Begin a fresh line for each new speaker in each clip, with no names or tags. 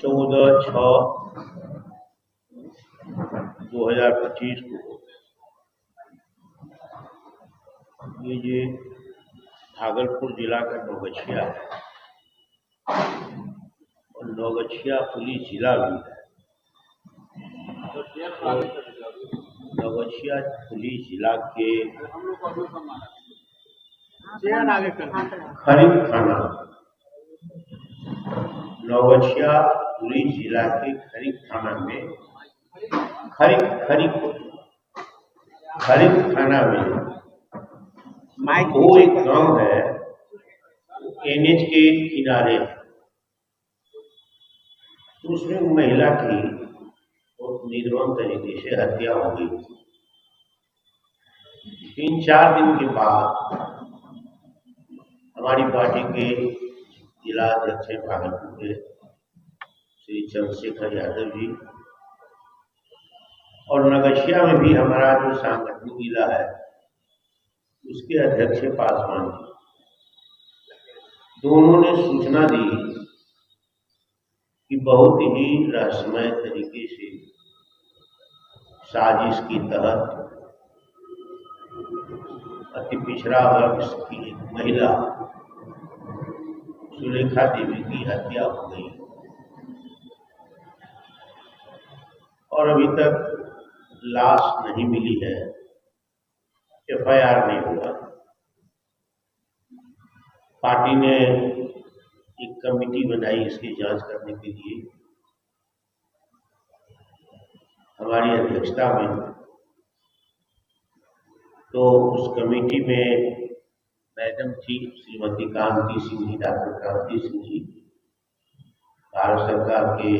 14/6/2025 को ये जो भागलपुर जिला का नौगछिया है और नौगछिया पुलिस जिला भी है। तो नौगछिया पुलिस जिला के खरीक थाना, नौगछिया पुलिस जिला के खरीक थाना में खरीक थाना में वो एक गांव है, NH के किनारे, तो उसमें महिला की बहुत निर्मम तरीके से हत्या हो गई। 3-4 दिन के बाद हमारी पार्टी के जिला अध्यक्ष भागलपुर के श्री चंद्रशेखर यादव जी और नौगछिया में भी हमारा जो सांगठनिक जिला है उसके अध्यक्ष पासवान जी, दोनों ने सूचना दी कि बहुत ही रहस्यमय तरीके से साजिश के तहत अति पिछड़ा वर्ग की एक महिला सुलेखा देवी की हत्या हो गई और अभी तक लाश नहीं मिली है, FIR नहीं हुआ। पार्टी ने एक कमेटी बनाई इसकी जांच करने के लिए हमारी अध्यक्षता में। तो उस कमेटी में मैडम थी श्रीमती कांति सिंह जी, डॉक्टर कांति सिंह जी, भारत सरकार के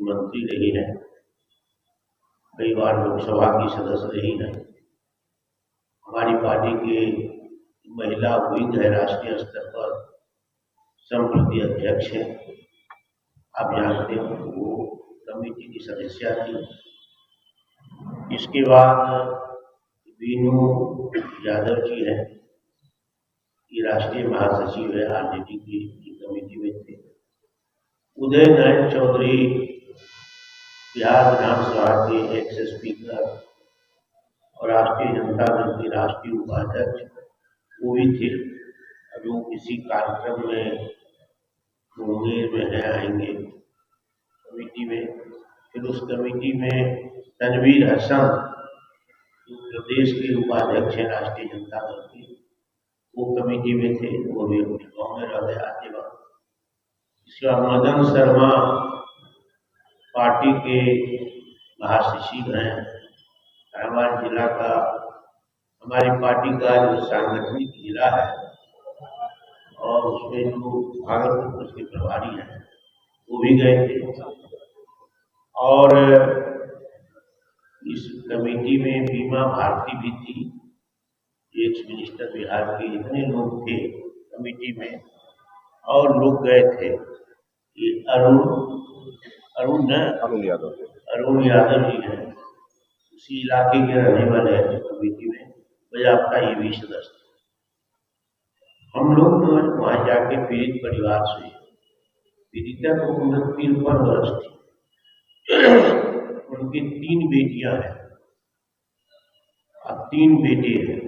मंत्री रही हैं, कई बार लोकसभा की सदस्य रही हैं, हमारी पार्टी के महिला विंग है, राष्ट्रीय स्तर पर संप्रति अध्यक्ष है, आप जानते हो, वो कमेटी की सदस्य थी। इसके बाद वीनू यादव जी हैं, ये राष्ट्रीय महासचिव है, RJD की कमेटी में थे। उदय नारायण चौधरी बिहार विधानसभा के एक्स स्पीकर और राष्ट्रीय जनता दल के राष्ट्रीय उपाध्यक्ष, वो भी थे। अभी वो किसी कार्यक्रम में मुंगेर में है, आएंगे कमेटी में। फिर उस कमेटी में तनवीर हसन प्रदेश के उपाध्यक्ष हैं राष्ट्रीय जनता दल के, वो कमेटी में थे, वो भी अपने गाँव में रह गए आते वक्त। इसके बाद मदन शर्मा पार्टी के महासचिव हैं, हमारे जिला का, हमारी पार्टी का जो सांगठनिक जिला है और उसमें जो भागलपुर के प्रभारी हैं वो भी गए थे। और इस कमेटी में बीमा भारती भी थी, एक्स मिनिस्टर बिहार के, इतने लोग थे कमेटी में और लोग गए थे। ये अरुण यादव जी हैं, उसी इलाके के रहने वाले हैं कमेटी में, बजाबता ये भी सदस्य। हम लोग वहाँ जाके पीड़ित परिवार से, पीड़िता को उम्र 53 वर्ष थी, उनकी 3 बेटियां हैं और 3 बेटे हैं।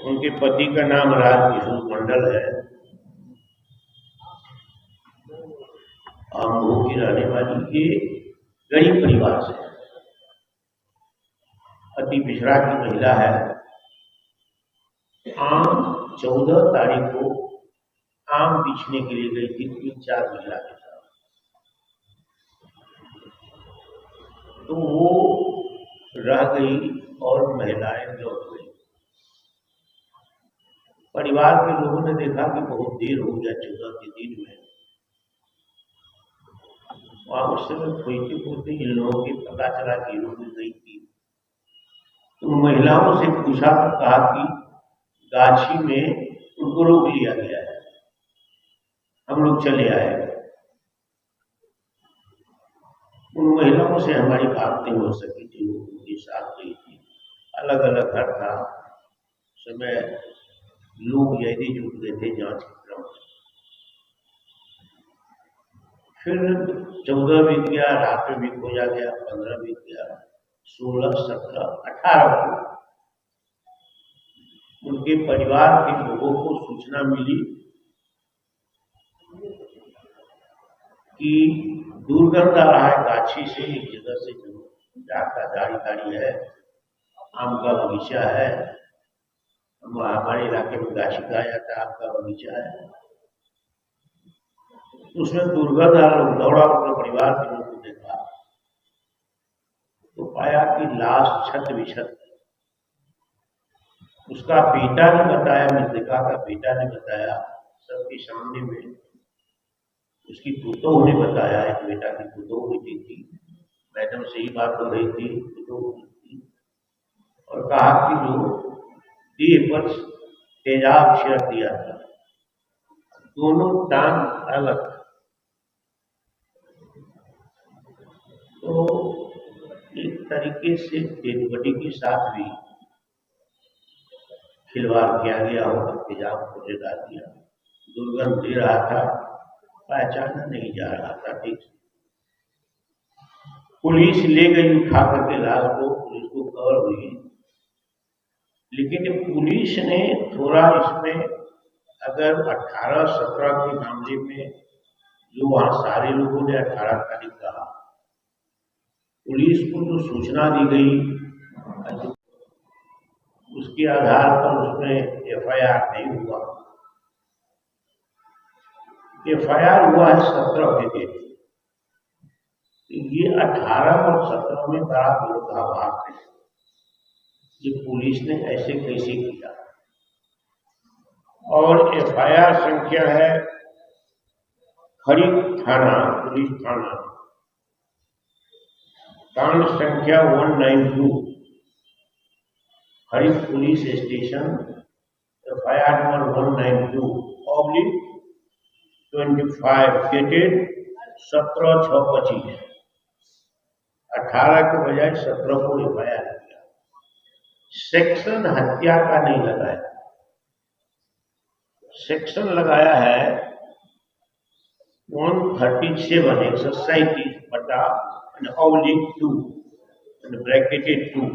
उनके पति का नाम राजकिशोर मंडल है, आमोह की रहने वाली, ये गरीब परिवार से, अति पिछड़ा की महिला है। 14 तारीख को आम बीछने के लिए गई थी 3-4 महिला के साथ, तो वो रह गई और महिलाएं लौट गई। परिवार के लोगों ने देखा कि बहुत देर हो गया, 14 के दिन में, वहां उस समय खोजते खोजते इन लोगों के पता चला कि लोग गई थी। तो महिलाओं से पूछा तो कहा कि गाछी में उनको रोक लिया गया है, हम लोग चले आए। उन महिलाओं से हमारी बात नहीं हो सकी थी, वो उनके साथ गई थी, अलग अलग घर था। समय लोग यदि जुट गए थे जांच के क्रम में। फिर 14 बीत गया, रात में भी खोजा गया, 15 बीत गया, 16, 17, 18 को उनके परिवार के लोगों को सूचना मिली कि दुर्गंध आ रहा है गाछी से, एक जगह से जो जाता झाड़ी है, आम का बगीचा है, हमारे इलाके में गाछी कहा जाता है, आम का बगीचा है। उसमें दुर्गंध आ रहा, दौड़ा अपने परिवार के लोगों को देखा तो पाया कि लाश छत बिछत। उसका बेटा ने बताया, मृतका का बेटा ने बताया सबके सामने में, उसकी पुतोह ने बताया, एक बेटा की पुतोह हुई थी, मैडम से ही बात हो रही थी, पुतोह थी, और कहा कि जो देह पर तेजाब छिड़क दिया था, दोनों टांग अलग। तो एक तरीके से डेड बॉडी के साथ भी खिलवाड़ किया गया होगा, तेजाब को जगा दिया, दुर्गंध दे रहा था, पहचाना नहीं जा रहा था ठीक से। पुलिस ले गई उठा करके लाश को, पुलिस को कवर हुई, लेकिन पुलिस ने थोड़ा इसमें, अगर 18-17 के मामले में जो वहां सारे लोगों ने 18 तारीख कहा, पुलिस को जो सूचना दी गई उसके आधार पर उसमें एफआईआर नहीं हुआ। एफआईआर हुआ है 17 के दिन। ये 18 और 17 में बड़ा विरोधाभास है कि पुलिस ने ऐसे कैसे किया। और एफआईआर संख्या है खरीक थाना, पुलिस थाना, कांड संख्या 192, Kharik police station, FIR number 192/25 dated 17/6/25। 18 के बजाय 17 को एफआईआर किया। सेक्शन हत्या का नहीं लगाया, सेक्शन लगाया है 137/2 ब्रैकेटेड 2,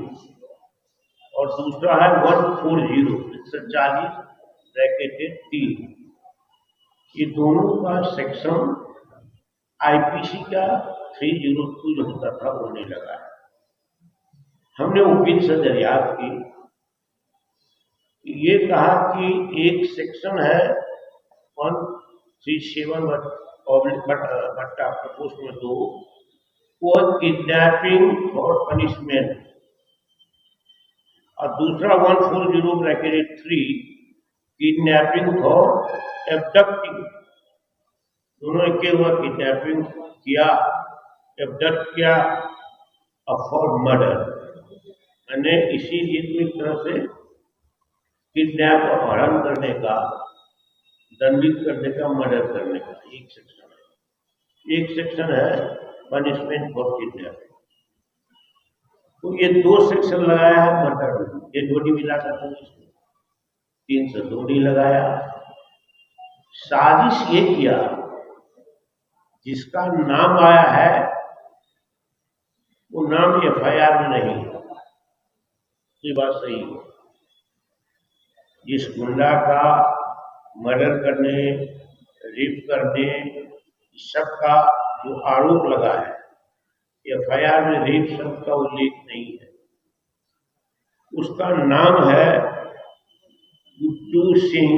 और दूसरा है 140 ब्रैकेटेड 3। ये दोनों का सेक्शन आईपीसी का 302 जो होता था वो नहीं लगा है। हमने वकील से दरियाफ्त की, ये कहा कि एक सेक्शन है 137/2, वो किडनैपिंग फॉर पनिशमेंट, और दूसरा 140/3 किडनैपिंग फॉर एब्डक्टिंग। दोनों एक हुआ, किडनैपिंग किया, एब्डक्ट किया, और फॉर मर्डर, यानी इसीलिए तो एक तरह से किडनैप, अपहरण करने का, दंडित करने का, मर्डर करने का एक सेक्शन है। एक सेक्शन है पनिशमेंट फॉर किडनैपिंग। तो ये 2 सेक्शन लगाया है मर्डर में, डेड बॉडी मिलाकर 302 नहीं लगाया। साजिश ये किया, जिसका नाम आया है वो नाम एफआईआर में नहीं, ये बात सही है। जिस गुंडा का मर्डर करने, रेप करने, सबका जो आरोप लगा है, एफआईआर में रेप शब्द का उल्लेख नहीं है। उसका नाम है गुड्डू सिंह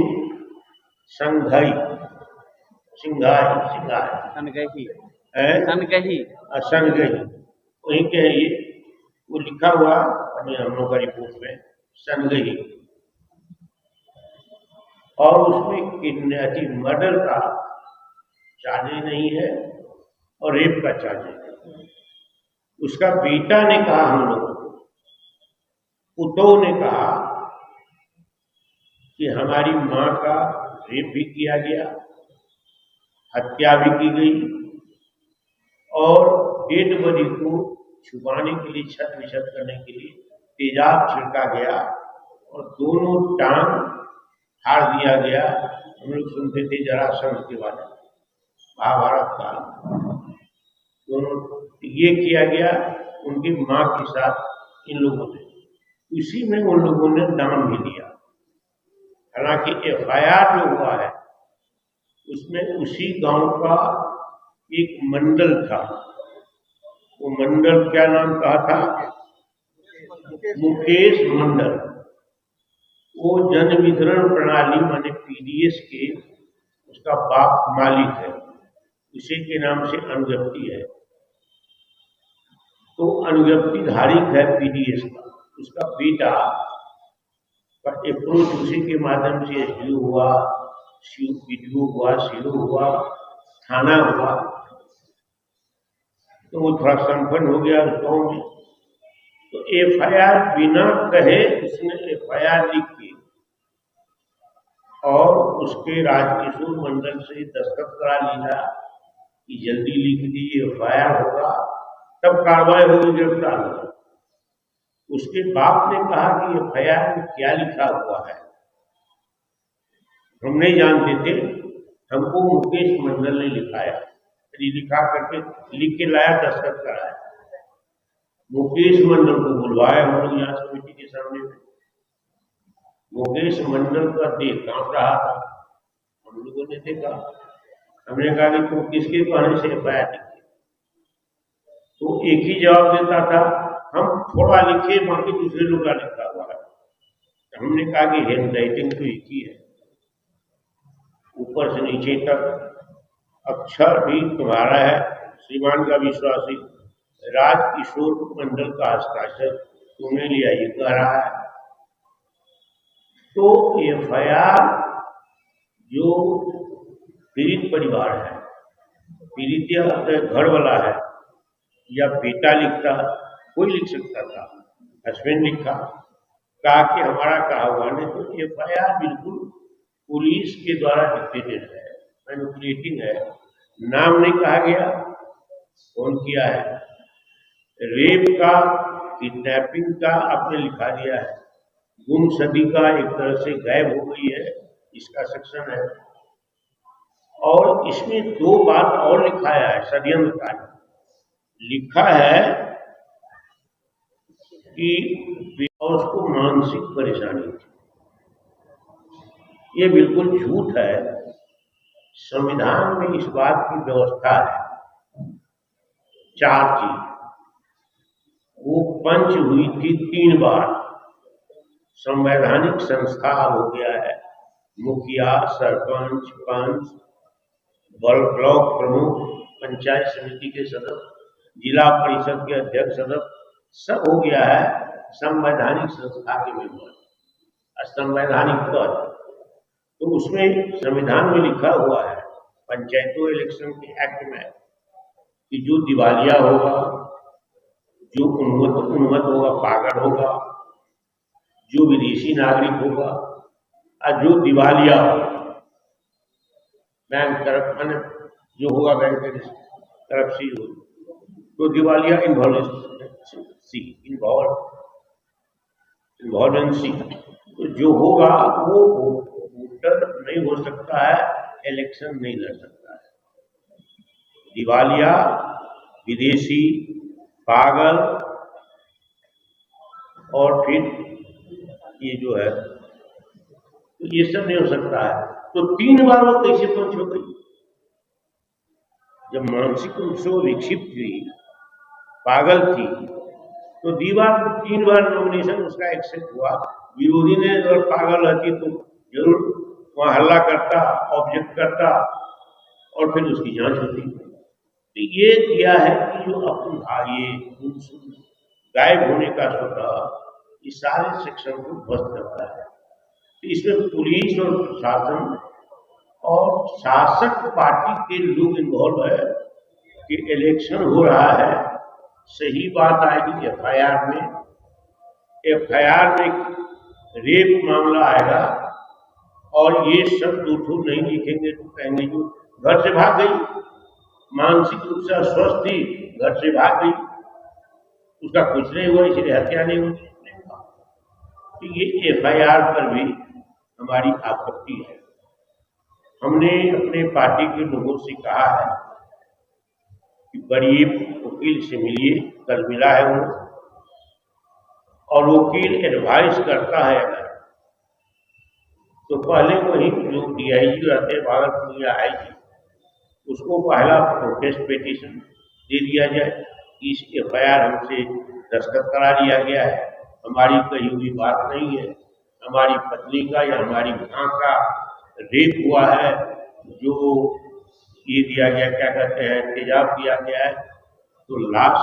संघई, संघई वहीं के है, ये वो लिखा हुआ हम लोग का रिपोर्ट में संघई, और उसमें किडनैपिंग, मर्डर का चार्ज नहीं है और रेप का चार्ज है। उसका बेटा ने कहा, हम लोग पुतोह ने कहा कि हमारी मां का रेप भी किया गया, हत्या भी की गई, और डेड बॉडी को छुपाने के लिए, छत विछत करने के लिए तेजाब छिड़का गया, और दोनों टांग फाड़ दिया गया। हम लोग सुनते थे जरासंध के बारे में, महाभारत काल दोनों ये किया गया उनकी माँ के साथ इन लोगों ने, उसी में उन लोगों ने दान भी दिया। हालांकि एफआईआर जो हुआ है उसमें उसी गांव का एक मंडल था, वो मंडल क्या नाम कहा था, मुकेश मंडल। वो जन वितरण प्रणाली माने पीडीएस के उसका बाप मालिक है, उसी के नाम से अनुज्ञप्ति है। तो अनुज्ञप्ति धारक है पीडीएस का, उसका बेटा का अप्रोच उसी के माध्यम से एसडीओ हुआ, पीडीओ हुआ, सीओ हुआ, थाना हुआ। तो वो थोड़ा संपन्न हो गया उस गाँव में। तो एफआईआर बिना कहे उसने एफआईआर लिख के और उसके राजकिशोर मंडल से दस्तखत करा लिया कि जल्दी लिख दीजिए, एफआईआर होगा तब कार्रवाई होगी, गिरफ्तार होगा। उसके बाप ने कहा कि एफआईआर में क्या लिखा हुआ है हम नहीं जानते थे, हमको मुकेश मंडल ने लिखाया, लिखा करके लिख के लाया, दस्तखत कराया। मुकेश मंडल को बुलवाया हम लोग जांच कमेटी के सामने में। मुकेश मंडल का देह कांप रहा था, हम लोगों ने देखा। हमने कहा कि तुम किसके कहने से एफआईआर लिखे? तो एक ही जवाब देता था, हम थोड़ा लिखे, बाकी दूसरे लोग का लिखा हुआ है। हमने कहा कि हैंड राइटिंग तो एक ही है, ऊपर से नीचे तक अक्षर भी तुम्हारा है, श्रीमान का विश्वासी राजकिशोर मंडल का हस्ताक्षर तुमने लिया, ये कह रहा है। तो एफआईआर जो पीड़ित परिवार है, पीड़ित या घर वाला है या बेटा लिखता, कोई लिख सकता था, हस्बैंड लिखा, कहा कि हमारा कहा हुआ नहीं। तो एफआईआर बिल्कुल पुलिस के द्वारा डिक्टेटेड है, मैनिपुलेटिंग है, नाम नहीं कहा गया, कौन किया है, रेप का, किडनैपिंग का आपने लिखा दिया है, गुमशुदगी का एक तरह से गायब हो गई है, इसका सेक्शन है। और इसमें दो बात और लिखाया है, षड्यंत्रकारी लिखा है कि उसको मानसिक परेशानी थी। ये बिल्कुल झूठ है। संविधान में इस बात की व्यवस्था है, 4 चीज। वो पंच हुई थी 3 बार, संवैधानिक संस्था हो गया है, मुखिया, सरपंच, पंच, ब्लॉक प्रमुख, पंचायत समिति के सदस्य, जिला परिषद के अध्यक्ष सदस्य, सब हो गया है संवैधानिक संस्था के मेंबर, असंवैधानिक पद। तो उसमें संविधान में लिखा हुआ है, पंचायतों इलेक्शन के एक्ट में, कि जो दिवालिया होगा, जो उन्मत्त होगा, पागल होगा, जो विदेशी नागरिक होगा और जो दिवालिया होगा, बैंक तरफ जो होगा बैंक के तरफ से होगी, तो दिवालिया इन्वॉल्वेंसी, तो जो होगा वो वोटर नहीं हो सकता है, इलेक्शन नहीं लड़ सकता है। दिवालिया, विदेशी, पागल और फिर ये जो है, तो ये सब नहीं हो सकता है। तो 3 बार वो कैसे पंच हो गई? जब मानसिक रूप से वो विक्षिप्त हुई, पागल थी, तो 3 बार नॉमिनेशन उसका एक्सेप्ट हुआ। विरोधी ने अगर पागल रहती तो जरूर वहां हल्ला करता, ऑब्जेक्ट करता और फिर उसकी जांच होती। तो ये किया है कि जो अपन भाग्य गायब होने का स्वतः इस सारे सेक्शन को ध्वस्त करता है। तो इसमें पुलिस और प्रशासन और शासक पार्टी के लोग इन्वॉल्व है कि इलेक्शन हो रहा है, सही बात आएगी एफआईआर में। एफआईआर में रेप मामला आएगा और ये सब दूठू नहीं लिखेंगे तो कहेंगे जो घर से भाग गई, मानसिक रूप से अस्वस्थ थी, घर से भाग गई, उसका कुछ नहीं हुआ इसलिए हत्या नहीं हुई। तो ये एफआईआर पर भी हमारी आपत्ति है। हमने अपने पार्टी के लोगों से कहा है कि बड़ी वकील से मिलिए, कल मिला है वो, और वकील एडवाइस करता है अगर तो पहले वही जो DIG रहते हैं भागलपुर या IG, उसको पहला प्रोटेस्ट पिटीशन दे दिया जाए। इस FIR हमसे दस्तखत करा लिया गया है, हमारी कही हुई बात नहीं है, हमारी पत्नी का या हमारी मां का रेप हुआ है, जो ये दिया गया, क्या कहते हैं, तेजाब दिया गया है, तो लाश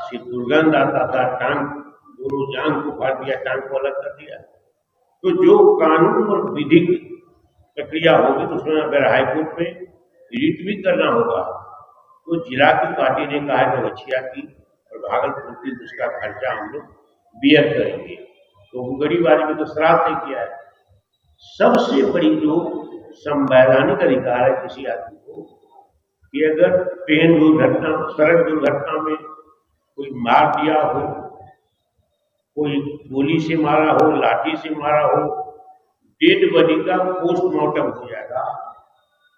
से दुर्गंध आता था, टांग दोनों जांग को फाड़ दिया, टांग को अलग कर दिया। तो जो कानून और विधिक प्रक्रिया होगी उसमें अगर हाईकोर्ट में रिट भी करना होगा तो जिला की पार्टी ने कहा है गवछिया की और भागलपुर की, उसका खर्चा हम लोग बियर करेंगे। तो गरीब आदमी तो श्राद्ध नहीं किया है। सबसे बड़ी जो संवैधानिक अधिकार है किसी आदमी को कि अगर ट्रेन दुर्घटना, सड़क दुर्घटना में कोई मार दिया हो, कोई गोली से मारा हो, लाठी से मारा हो, डेड बॉडी का पोस्टमार्टम हो जाएगा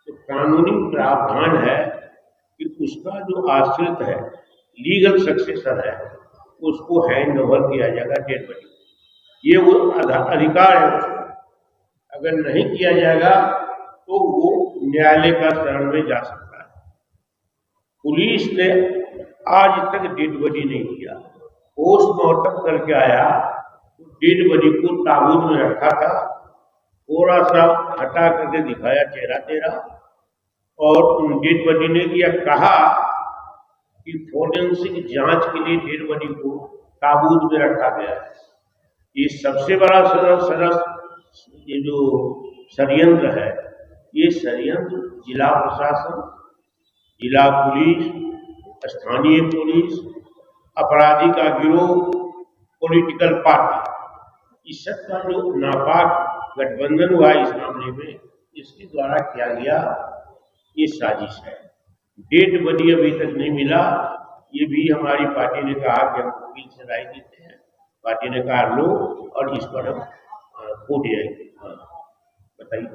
तो कानूनी प्रावधान है कि उसका जो आश्रित है, लीगल सक्सेसर है, उसको हैंड ओवर किया जाएगा डेड बॉडी। ये वो अधिकार है उसको। अगर नहीं किया जाएगा तो वो न्यायालय का शरण में जा सकता है। पुलिस ने आज तक डेड बॉडी नहीं किया, पोस्टमार्टम करके आया तो डेड बॉडी को ताबूत में रखा था, थोड़ा सा हटा करके दिखाया चेहरा तेरा, और उन डेड बॉडी ने किया कहा कि फोरेंसिक जांच के लिए डेड बॉडी को ताबूत में रखा गया है। ये सबसे बड़ा ये जो षड्यंत्र है, ये षड्यंत्र जिला प्रशासन, जिला पुलिस, स्थानीय पुलिस, अपराधी का गिरोह, पॉलिटिकल पार्टी, इस सब का जो नापाक गठबंधन हुआ इस मामले में, इसके द्वारा किया गया ये साजिश है। डेड बॉडी अभी तक नहीं मिला, ये भी हमारी पार्टी ने कहा कि हम वकील से राय देते हैं। पार्टी ने कहा लो और इस पर हम कोर्ट जाएंगे। बताइए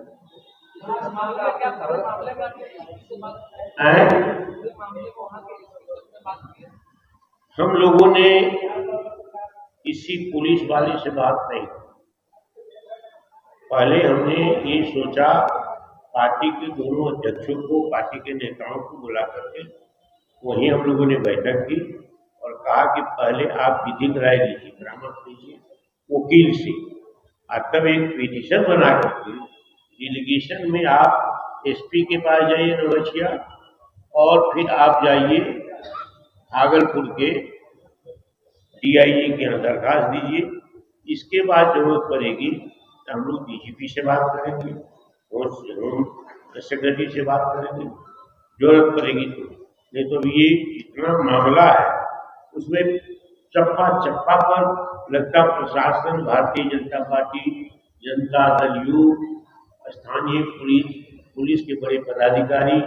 हम लोगों ने किसी पुलिस वाले से बात नहीं, पहले हमने ये सोचा पार्टी के दोनों अध्यक्षों को, पार्टी के नेताओं को बुला करके वहीं हम लोगों ने बैठक की और कहा कि पहले आप विधिक राय लीजिए, परामर्श लीजिए वकील से, और तब एक पिटीशन बना करके डिलीगेशन में आप SP के पास जाइए नवगछिया, और फिर आप जाइए भागलपुर के DIG के यहाँ दरखास्त दीजिए। इसके बाद जरूरत पड़ेगी तो हम लोग DGP से बात करेंगे, होम सेक्रेटरी से बात करेंगे, जरूरत पड़ेगी तो। नहीं तो ये इतना मामला है, उसमें चप्पा चप्पा पर लगता प्रशासन, भारतीय जनता पार्टी, जनता दल यूथ, स्थानीय पुलिस, पुलिस के बड़े पदाधिकारी,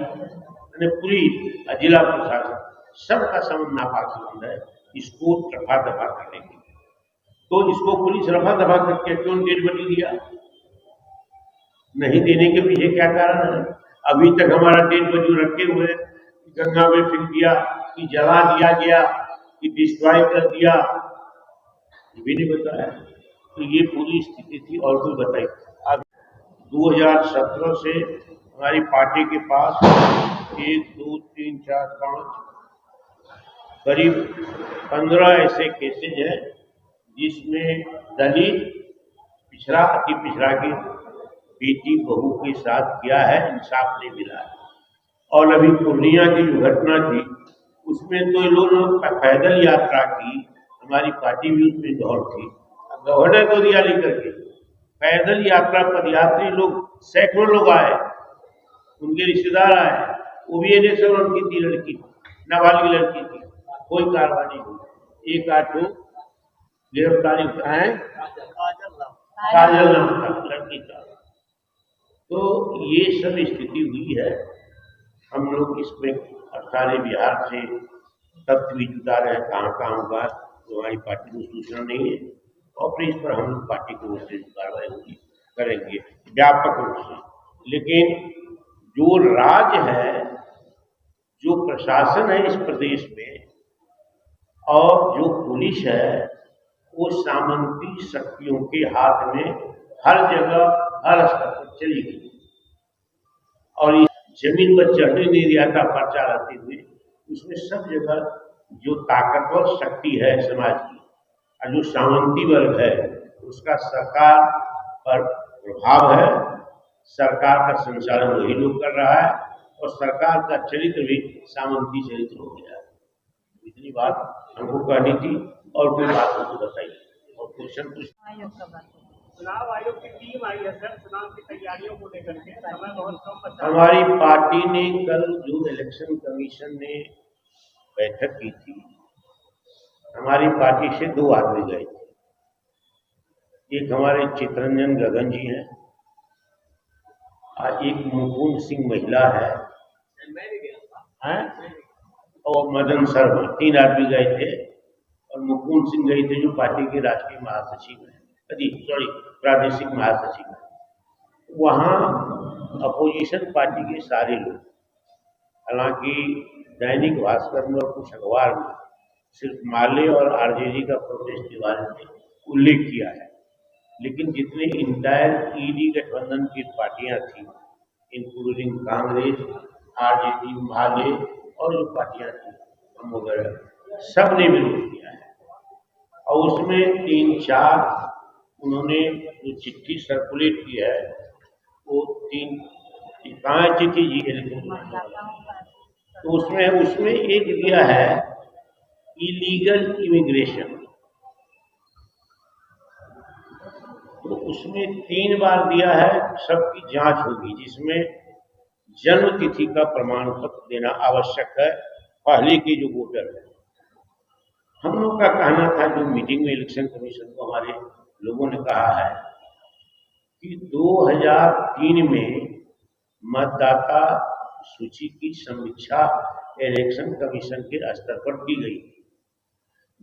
पुलिस, जिला प्रशासन, सबका संबंध नापाक संबंध है। इसको रफा दफा करेंगे तो इसको पुलिस रफा दफा करके क्यों डेड बॉडी दिया? नहीं देने के पीछे क्या कारण है? अभी तक हमारा डेड बॉडी रखे हुए, गंगा में फेंक दिया, कि जला दिया गया, कि डिस्ट्रॉय कर दिया, ये भी नहीं बताया। तो ये पूरी स्थिति थी। और कोई बताइए, अब 2017 से हमारी पार्टी के पास 1, 2, 3, 4, 5 करीब 15 ऐसे केसेज हैं जिसमें दलित, पिछड़ा, अति पिछड़ा की बेटी बहू के साथ किया है, इंसाफ नहीं मिला है। और अभी पूर्णिया की जो घटना थी उसमें तो लोग पैदल यात्रा की, हमारी पार्टी भी उसमें दौड़ थी, गवर्नर को दिया लेकर के पैदल यात्रा, पदयात्री लोग सैकड़ों लोग आए, उनके रिश्तेदार आए, वो भी इलेक्शन उनकी थी, लड़की नाबालिग लड़की थी, कोई कार्रवाई नहीं हुई। एक आठ लोग गिरफ्तारी है, काजल नाम था लड़की का। तो ये सब स्थिति हुई है। हम लोग इसमें सारे बिहार से तथ्य भी जुटा रहे हैं, कहाँ कहाँ होगा तो हमारी पार्टी को सूचना नहीं है, और फिर इस पर हम लोग पार्टी की ओर से कार्रवाई होगी, करेंगे व्यापक रूप से। लेकिन जो राज है, जो प्रशासन है इस प्रदेश में और जो पुलिस है, वो सामंती शक्तियों के हाथ में हर जगह हर स्तर पर चली गई और इस जमीन पर चढ़ने नहीं दिया था पर्चा रहते हुए। उसमें सब जगह जो ताकतवर शक्ति है समाज की और जो सामंती वर्ग है उसका सरकार पर प्रभाव है। सरकार का संचालन वही लोग कर रहा है और सरकार का चरित्र भी सामंती चरित्र हो गया है। इतनी बात हमको कहनी थी और कोई बात हमको बताइए और क्वेश्चन कुछ।
चुनाव आयोग की टीम आई है सर, चुनाव की तैयारियों को लेकर के समय बहुत कम बचा।
हमारी पार्टी ने कल जो इलेक्शन कमीशन ने बैठक की थी, हमारी पार्टी से 2 आदमी गए थे। एक हमारे चितरंजन गगन जी हैं और एक मुकुंद सिंह महिला है और मदन शर्मा, 3 आदमी गए थे और मुकुंद सिंह गए थे जो पार्टी के राष्ट्रीय महासचिव हैं, प्रादेशिक महासचिव हैं। वहाँ अपोजिशन पार्टी के सारे लोग, हालांकि दैनिक भास्कर में और कुछ अखबार में सिर्फ माले और आरजेडी का प्रोटेस्ट के बारे में उल्लेख किया है, लेकिन जितने इंटायर ईडी गठबंधन की पार्टियां थी, इंक्लूडिंग कांग्रेस, आरजेडी, माले और जो पार्टियां थी हम वगैरह, सब ने विरोध किया है। और उसमें 3-4 उन्होंने जो चिट्ठी सर्कुलेट की है वो 3 चिट्ठी जी तो उसमें एक दिया है इलीगल इमिग्रेशन। तो उसमें 3 बार दिया है सबकी जांच होगी, जिसमें जन्म तिथि का प्रमाण पत्र देना आवश्यक है पहले के जो वोटर है। हम लोग का कहना था, जो मीटिंग में इलेक्शन कमीशन को हमारे लोगों ने कहा है कि 2003 में मतदाता सूची की समीक्षा इलेक्शन कमीशन के स्तर पर की गई।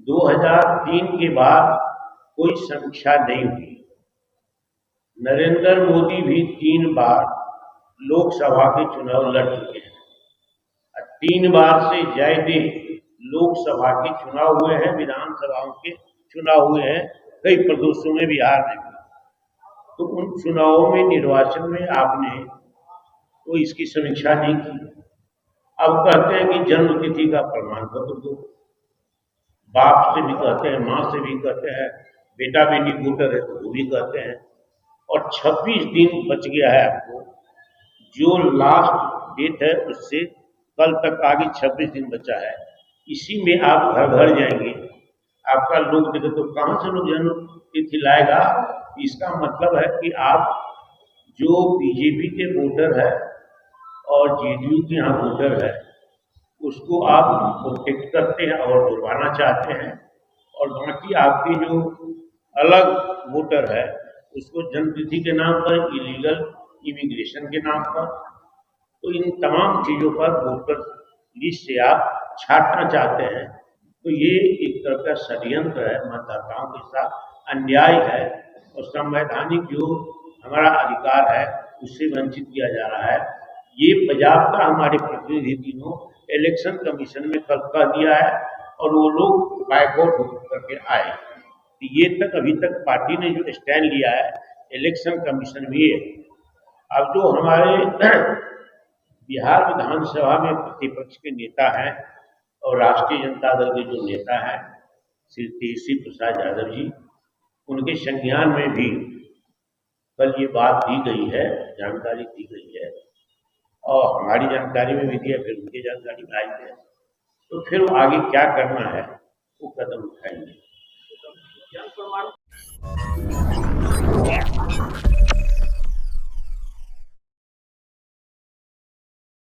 2003 के बाद कोई समीक्षा नहीं हुई। नरेंद्र मोदी भी 3 बार लोकसभा के चुनाव लड़ चुके हैं। 3 बार से ज्यादा लोकसभा के चुनाव हुए हैं, विधानसभाओं के चुनाव हुए हैं, कई प्रदेशों में, बिहार में भी। तो उन चुनावों में, निर्वाचन में आपने तो इसकी समीक्षा नहीं की। अब कहते हैं कि जन्म तिथि का प्रमाण पत्र दो। बाप से भी कहते हैं, माँ से भी कहते हैं, बेटा बेटी वोटर है तो वो भी कहते हैं। और 26 दिन बच गया है आपको, जो लास्ट डेट है उससे कल तक आगे 26 दिन बचा है। इसी में आप घर घर जाएंगे, आपका लोग देखे तो कहाँ से लोग जन्म तिथि लाएगा। इसका मतलब है कि आप जो बीजेपी के वोटर है और जेडीयू के यहाँ वोटर है उसको आप प्रोटेक्ट करते हैं और जुर्माना चाहते हैं, और बाकी आपके जो अलग वोटर है उसको जन्मतिथि के नाम पर, इलीगल इमिग्रेशन के नाम पर, तो इन तमाम चीज़ों पर वोटर लिस्ट से आप छाटना चाहते हैं। तो ये एक तरह का षड्यंत्र है, मतदाताओं के साथ अन्याय है और संवैधानिक जो हमारा अधिकार है उससे वंचित किया जा रहा है। ये बजाबता हमारे प्रतिनिधि तीनों इलेक्शन कमीशन में कल कह दिया है और वो लोग बायकॉट करके आए। ये तक अभी तक पार्टी ने जो स्टैंड लिया है इलेक्शन कमीशन में, अब जो हमारे बिहार विधानसभा में प्रतिपक्ष के नेता हैं और राष्ट्रीय जनता दल के जो नेता हैं श्री तेजस्वी प्रसाद यादव जी, उनके संज्ञान में भी कल ये बात दी गई है, जानकारी दी गई है और हमारी जानकारी में भी दिया, फिर उनकी जानकारी में आई है। तो फिर आगे क्या करना है वो कदम उठाएंगे।